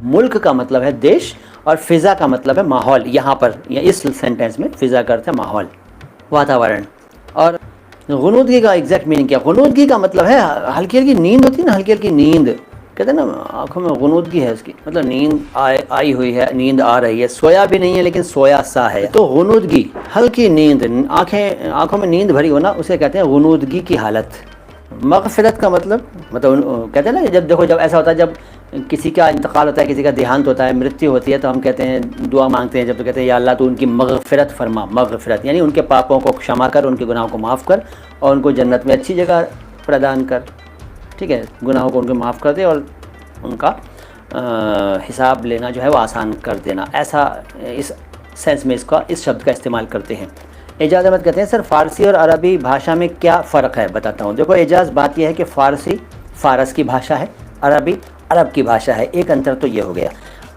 मुल्क का मतलब है देश और फ़िज़ा का मतलब है माहौल। यहाँ पर या इस सेंटेंस में फ़िज़ा का अर्थ है माहौल, वातावरण। और गुनूदगी का एग्जैक्ट मीनिंग क्या? गुनूदगी का मतलब है हल्की हल्की नींद होती है ना, हल्की हल्की नींद, कहते हैं ना आँखों में गुनूदगी है उसकी, मतलब नींद आई हुई है, नींद आ रही है, सोया भी नहीं है लेकिन सोया सा है। तो गुनूदगी, हल्की नींद, आँखों में नींद भरी होना, उसे कहते हैं गुनूदगी की हालत। मग़फ़िरत का मतलब कहते हैं ना, जब देखो, जब ऐसा होता है, जब किसी का इंतकाल होता है, किसी का देहांत होता है, मृत्यु होती है, तो हम कहते हैं, दुआ मांगते हैं जब, तो कहते हैं या अल्लाह तू उनकी मग़फ़िरत फरमा। मग़फ़िरत यानी उनके पापों को क्षमा कर, उनके गुनाहों को माफ़ कर और उनको जन्नत में अच्छी जगह प्रदान कर। ठीक है, गुनाहों को उनको माफ़ कर दे और उनका हिसाब लेना जो है वो आसान कर देना। ऐसा इस सेंस में इस शब्द का इस्तेमाल करते हैं। एजाज़ अहमद कहते हैं सर फ़ारसी और अरबी भाषा में क्या फ़र्क है? बताता हूँ। देखो एजाज़, बात यह है कि फ़ारसी फ़ारस की भाषा है, अरबी अरब की भाषा है। एक अंतर तो ये हो गया।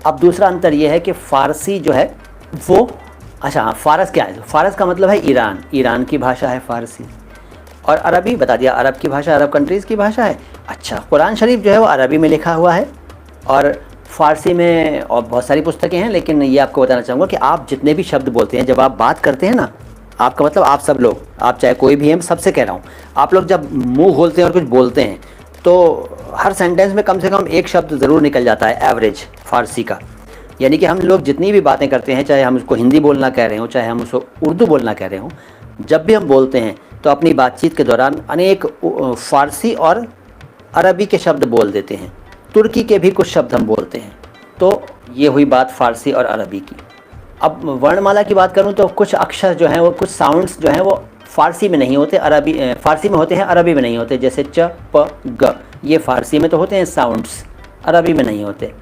अब दूसरा अंतर ये है कि फ़ारसी जो है वो, अच्छा फ़ारस क्या है? फ़ारस का मतलब है ईरान, ईरान की भाषा है फ़ारसी। और अरबी बता दिया, अरब की भाषा, अरब कंट्रीज़ की भाषा है। अच्छा, कुरान शरीफ जो है वो अरबी में लिखा हुआ है और फ़ारसी में और बहुत सारी पुस्तकें हैं। लेकिन ये आपको बताना चाहूँगा कि आप जितने भी शब्द बोलते हैं, जब आप बात करते हैं ना, आपका मतलब आप सब लोग, आप चाहे कोई भी है, मैं सबसे कह रहा हूँ, आप लोग जब मुंह खोलते हैं और कुछ बोलते हैं तो हर सेंटेंस में कम से कम एक शब्द ज़रूर निकल जाता है एवरेज फ़ारसी का। यानी कि हम लोग जितनी भी बातें करते हैं, चाहे हम उसको हिंदी बोलना कह रहे हों, चाहे हम उसको उर्दू बोलना कह रहे हों, जब भी हम बोलते हैं तो अपनी बातचीत के दौरान अनेक फ़ारसी और अरबी के शब्द बोल देते हैं, तुर्की के भी कुछ शब्द हम बोलते हैं। तो ये हुई बात फ़ारसी और अरबी की। अब वर्णमाला की बात करूं तो कुछ अक्षर जो हैं वो, कुछ साउंड्स जो हैं वो फ़ारसी में नहीं होते, फ़ारसी में होते हैं, अरबी में नहीं होते। जैसे च प ग, ये फ़ारसी में तो होते हैं साउंड्स, अरबी में नहीं होते।